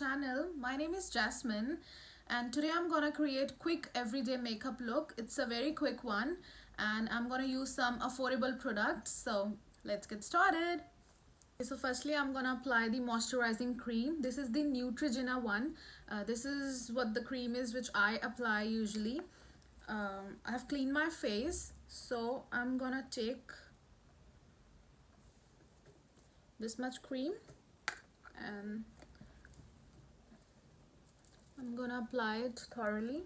channel. My name is Jasmine and today I'm gonna create quick everyday makeup look. It's a very quick one and I'm gonna use some affordable products. So let's get started. Okay, so firstly I'm gonna apply the moisturizing cream. This is the Neutrogena one. This is what the cream is which I apply usually. I have cleaned my face, so I'm gonna take this much cream and I'm gonna apply it thoroughly.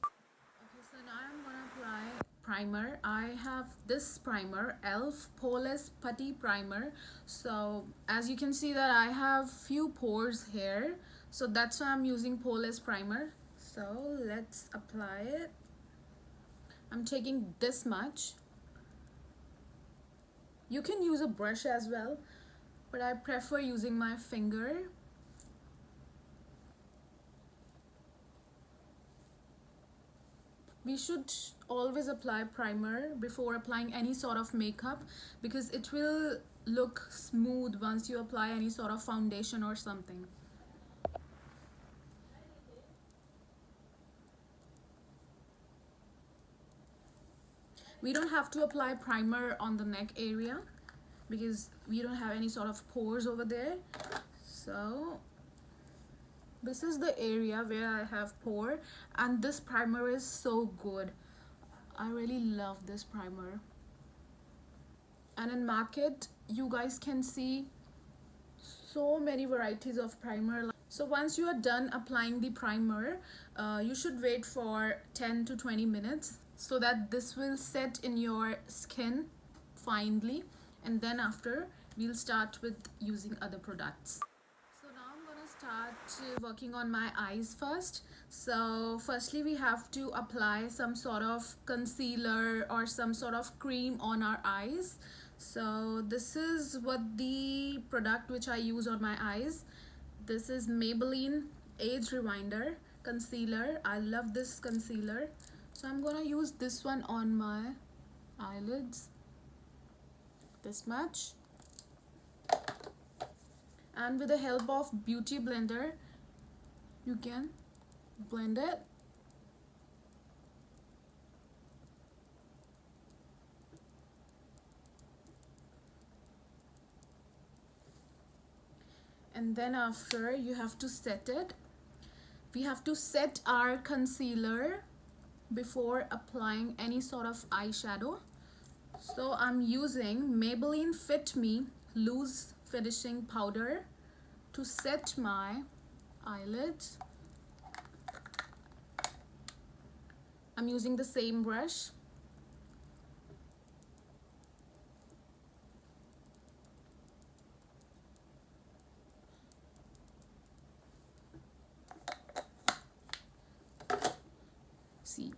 Okay, so now I'm gonna apply primer. I have this primer, ELF Poreless Putty Primer. So as you can see that I have few pores here, so that's why I'm using poreless primer. So let's apply it. I'm taking this much. You can use a brush as well, but I prefer using my finger. We should always apply primer before applying any sort of makeup because it will look smooth once you apply any sort of foundation or something. We don't have to apply primer on the neck area because we don't have any sort of pores over there. So this is the area where I have pore, and this primer is so good. I really love this primer. And in market you guys can see so many varieties of primer. So once you are done applying the primer, you should wait for 10 to 20 minutes so that this will set in your skin finely, and then after we'll start with using other products. So now I'm gonna start working on my eyes first. So firstly we have to apply some sort of concealer or some sort of cream on our eyes. So this is what the product which I use on my eyes. This is Maybelline Age Rewinder concealer. I love this concealer. So I'm gonna use this one on my eyelids. This much. And with the help of Beauty Blender, you can blend it. And then after you have to set it. We have to set our concealer before applying any sort of eyeshadow. So I'm using Maybelline Fit Me Loose Finishing Powder to set my eyelids. I'm using the same brush. See,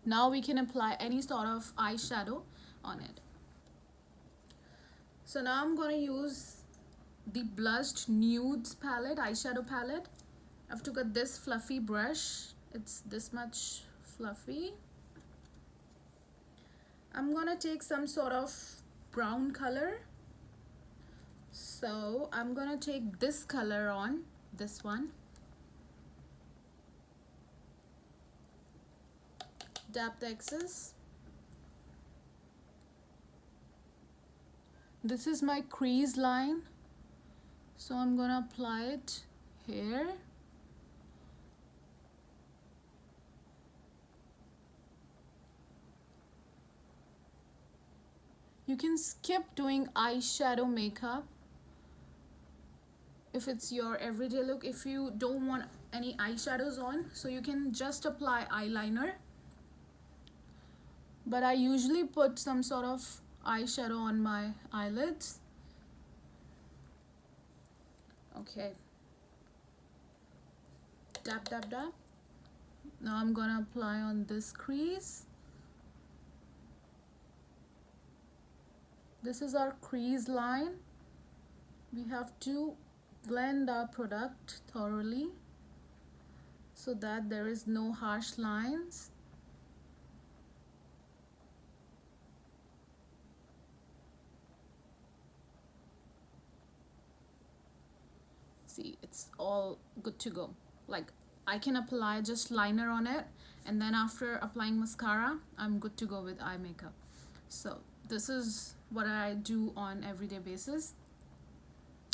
now we can apply any sort of eyeshadow on it. So now I'm going to use the Blushed Nudes palette, eyeshadow palette. I've took this fluffy brush. It's this much fluffy. I'm gonna take some sort of brown color. So I'm gonna take this color on, this one. Dab the excess. This is my crease line. So I'm gonna apply it here. You can skip doing eyeshadow makeup if it's your everyday look. If you don't want any eyeshadows on, so you can just apply eyeliner. But I usually put some sort of eyeshadow on my eyelids. Okay. Dab, dab, dab. Now I'm gonna apply on this crease. This is our crease line. We have to blend our product thoroughly so that there is no harsh lines. See, it's all good to go. Like, I can apply just liner on it, and then after applying mascara, I'm good to go with eye makeup. So this is what I do on everyday basis.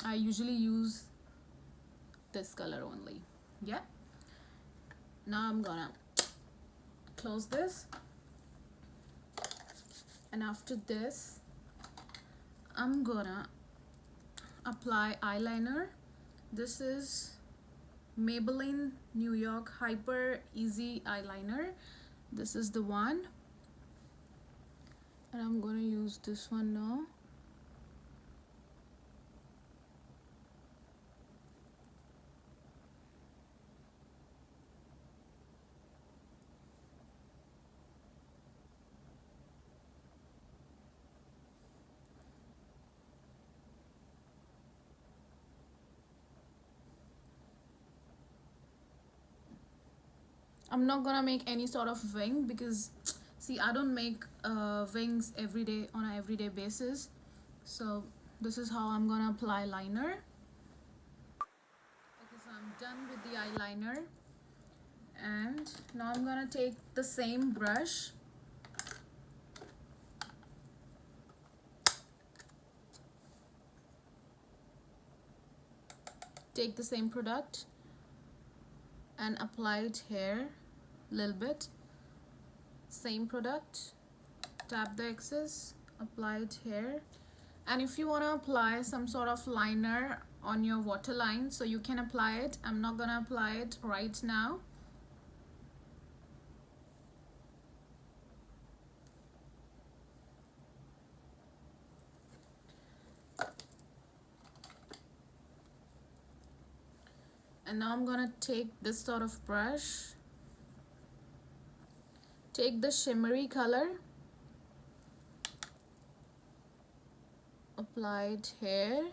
I usually use this color only. Yeah. Now I'm gonna close this, and after this I'm gonna apply eyeliner. This is Maybelline New York Hyper Easy Eyeliner. This is the one, and I'm gonna use this one now. I'm not gonna make any sort of wing because see, I don't make wings every day on an everyday basis. So this is how I'm gonna apply liner. Okay, so I'm done with the eyeliner, and now I'm gonna take the same brush, take the same product and apply it here a little bit. Same product, tap the excess, apply it here. And if you want to apply some sort of liner on your waterline, so you can apply it. I'm not gonna apply it right now. And now I'm gonna take this sort of brush, take the shimmery color, apply it here.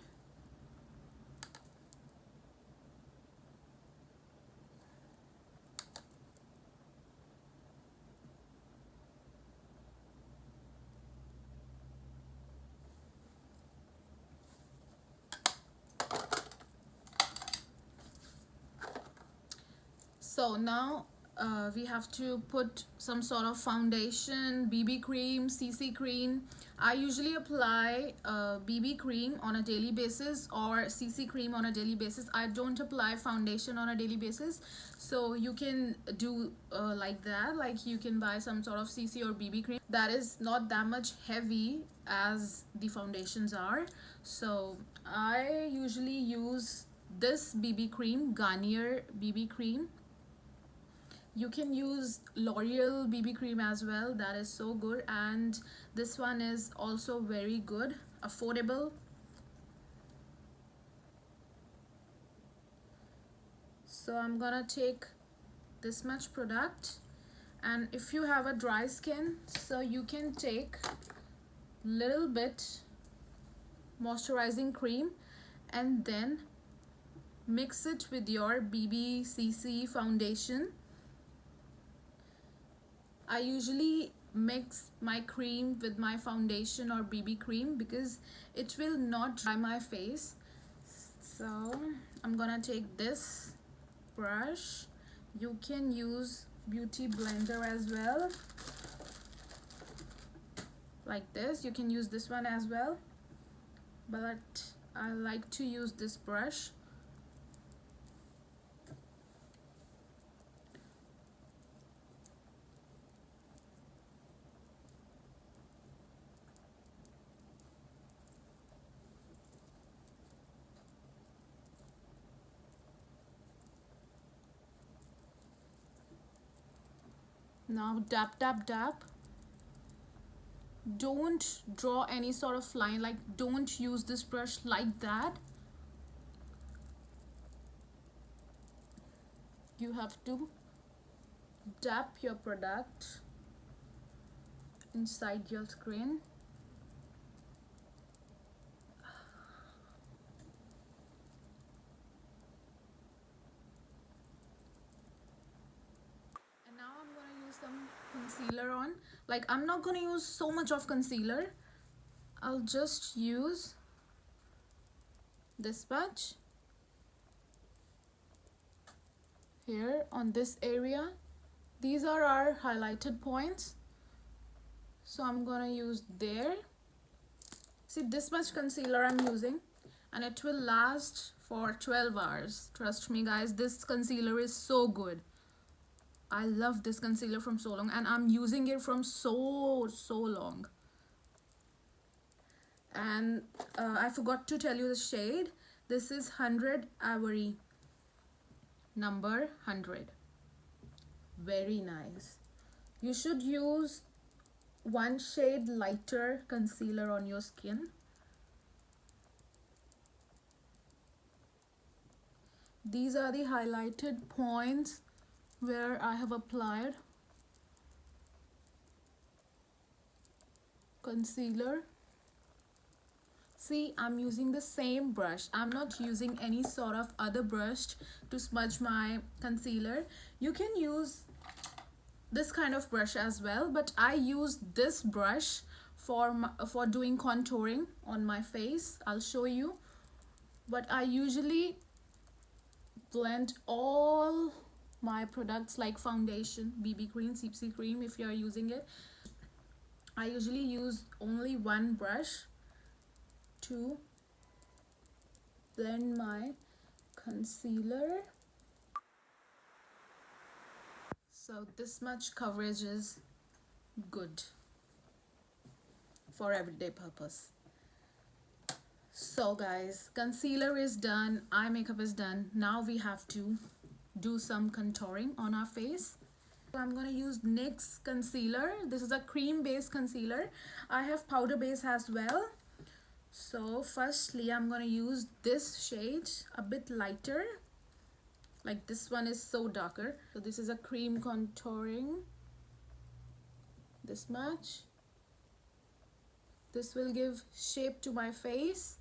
So now we have to put some sort of foundation, BB cream, CC cream. I usually apply BB cream on a daily basis or CC cream on a daily basis. I don't apply foundation on a daily basis. So you can do like that, like you can buy some sort of CC or BB cream that is not that much heavy as the foundations are. So I usually use this BB cream, Garnier BB cream. You can use L'Oreal BB cream as well, that is so good, and this one is also very good, affordable. So I'm gonna take this much product, and if you have a dry skin, so you can take little bit moisturizing cream and then mix it with your BBCC foundation. I usually mix my cream with my foundation or BB cream because it will not dry my face. So I'm gonna take this brush. You can use beauty blender as well, like this. You can use this one as well, but I like to use this brush. Now dab dab dab. Don't draw any sort of line, like don't use this brush like that. You have to dab your product inside your screen. And now I'm gonna use some concealer on. Like, I'm not gonna use so much of concealer. I'll just use this much. here on this area. These are our highlighted points, so I'm gonna use there. See, this much concealer I'm using, and it will last for 12 hours. Trust me guys, this concealer is so good. I love this concealer from so long, and I'm using it from so long. And I forgot to tell you the shade. This is 100 Ivory, number 100. Very nice. You should use one shade lighter concealer on your skin. These are the highlighted points where I have applied concealer. See, I'm using the same brush. I'm not using any sort of other brush to smudge my concealer. You can use this kind of brush as well, but I use this brush for doing contouring on my face. I'll show you. But I usually blend all my products like foundation, BB cream, CC cream if you are using it. I usually use only one brush to blend my concealer. So this much coverage is good for everyday purpose. So guys, concealer is done, eye makeup is done. Now we have to do some contouring on our face. So I'm going to use NYX concealer. This is a cream based concealer. I have powder base as well. So firstly I'm going to use this shade, a bit lighter. Like this one is so darker. So this is a cream contouring. This much. This will give shape to my face.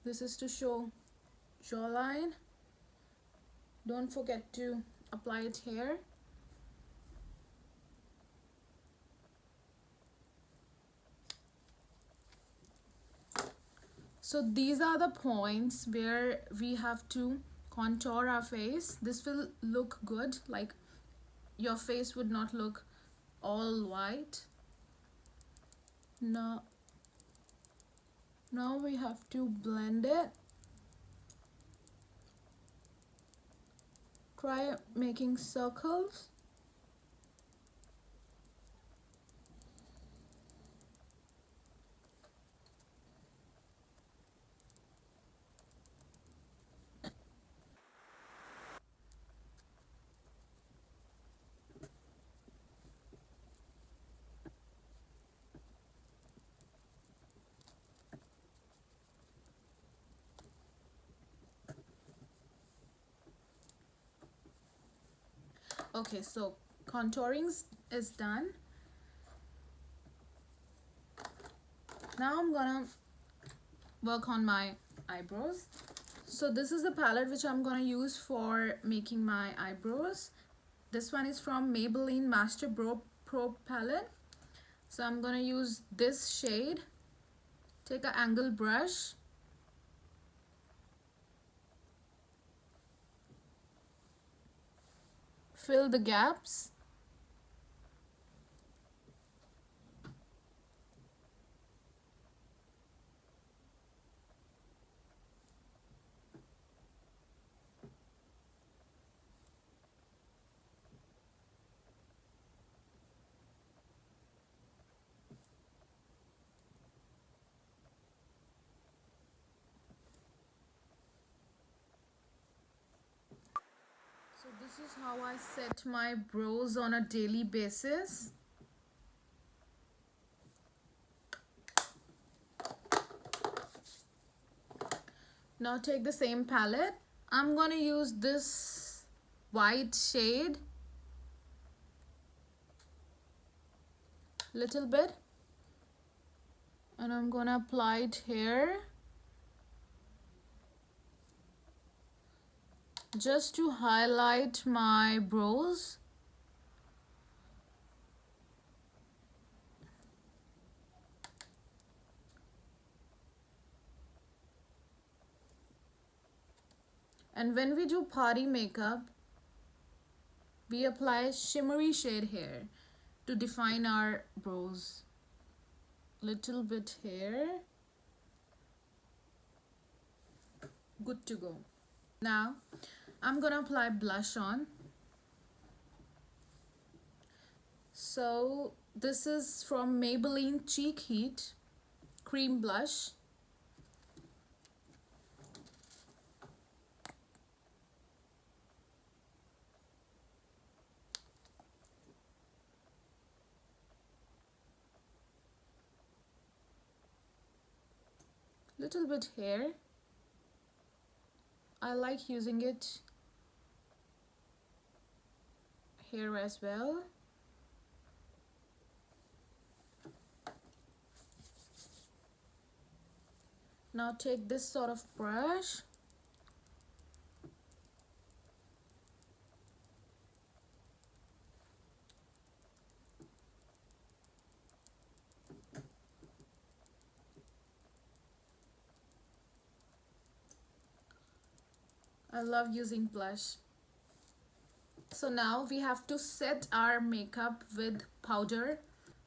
This is to show jawline. Don't forget to apply it here. So these are the points where we have to contour our face. This will look good, like your face would not look all white. Now we have to blend it. Try making circles. Okay, so contouring is done. Now I'm gonna work on my eyebrows. So this is the palette which I'm gonna use for making my eyebrows. This one is from Maybelline Master Pro palette. So I'm gonna use this shade. Take an angle brush. Fill the gaps. So this is how I set my brows on a daily basis. Now take the same palette. I'm gonna use this white shade, little bit, and I'm gonna apply it here just to highlight my brows. And when we do party makeup, we apply shimmery shade here to define our brows. Little bit here. Good to go. Now I'm gonna apply blush on. So this is from Maybelline Cheek Heat Cream Blush. Little bit here. I like using it here as well. Now take this sort of brush. I love using blush. So now we have to set our makeup with powder.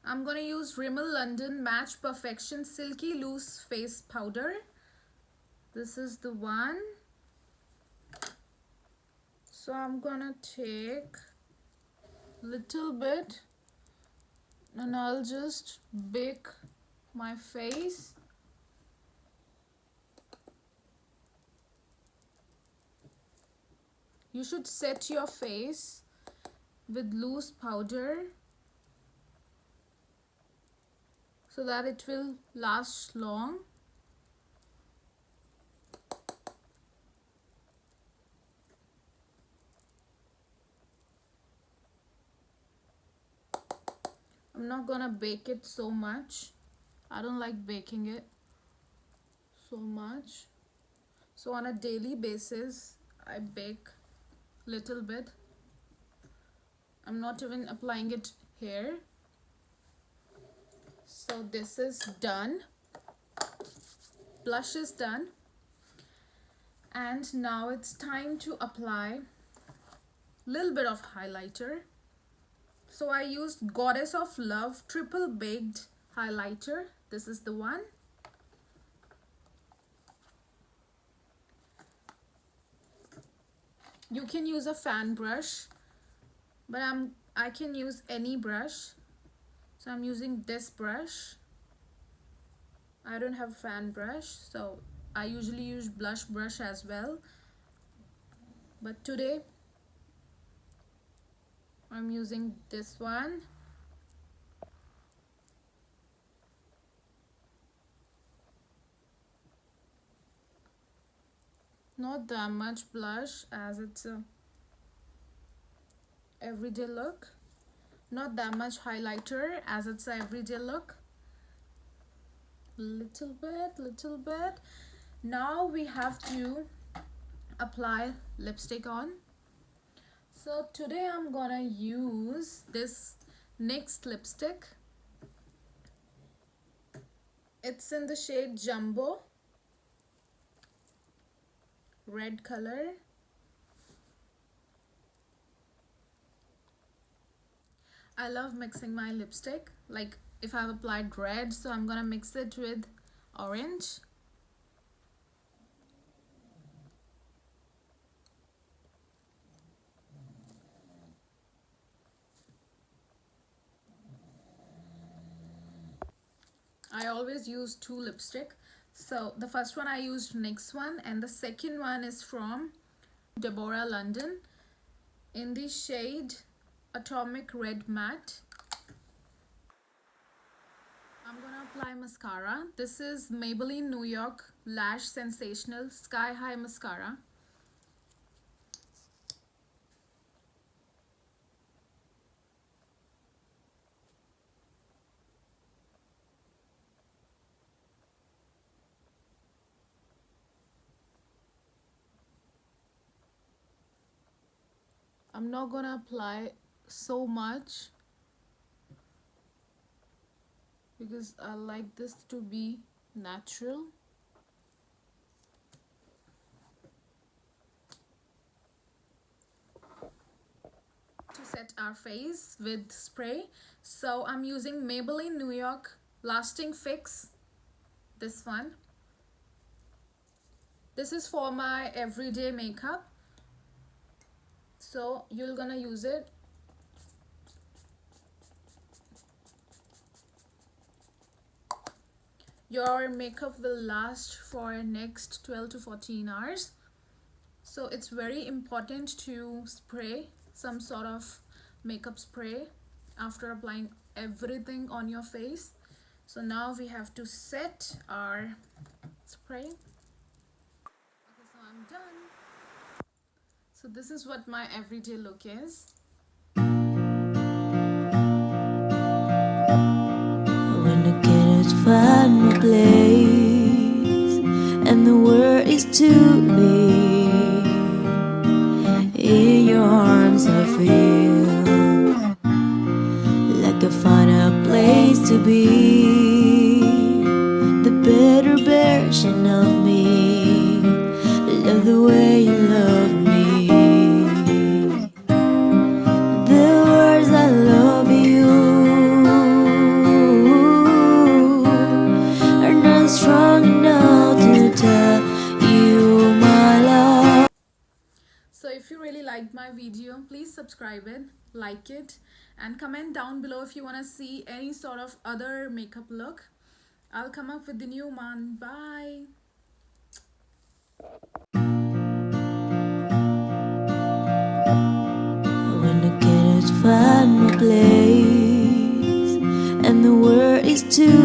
I'm gonna use Rimmel London Match Perfection Silky Loose Face Powder. This is the one. So I'm gonna take little bit and I'll just bake my face. You should set your face with loose powder so that it will last long. I'm not gonna bake it so much. I don't like baking it so much. So on a daily basis, I bake little bit. I'm not even applying it here. So this is done. Blush is done. And now it's time to apply little bit of highlighter. So I used Goddess of Love Triple Baked Highlighter. This is the one. You can use a fan brush, but I can use any brush. So I'm using this brush. I don't have fan brush, so I usually use blush brush as well. But today I'm using this one. Not that much blush as it's a everyday look. Not that much highlighter as it's a everyday look. Little bit. Now we have to apply lipstick on. So today I'm gonna use this NYX lipstick. It's in the shade Jumbo, red color. I love mixing my lipstick. Like if I've applied red, so I'm gonna mix it with orange. I always use two lipstick. So the first one I used NYX one, and the second one is from Deborah London in the shade Atomic Red Matte. I'm gonna apply mascara. This is Maybelline New York Lash Sensational Sky High Mascara. I'm not gonna apply so much because I like this to be natural. set our face with spray. So I'm using Maybelline New York Lasting Fix, this one. This is for my everyday makeup, so you're gonna use it. Your makeup will last for next 12 to 14 hours. So it's very important to spray some sort of makeup spray after applying everything on your face. So now we have to set our spray. Okay, so I'm done. So this is what my everyday look is. When I cannot find my place and the world is too big, in your arms I feel like I find a place to be, the better version of me. Love the way you love me. The words I love you are not strong enough to tell you my love. So if you really liked my video, please subscribe it, like it, and comment down below if you want to see any sort of other makeup look. I'll come up with the new one. Bye. When I cannot find my place and the world is too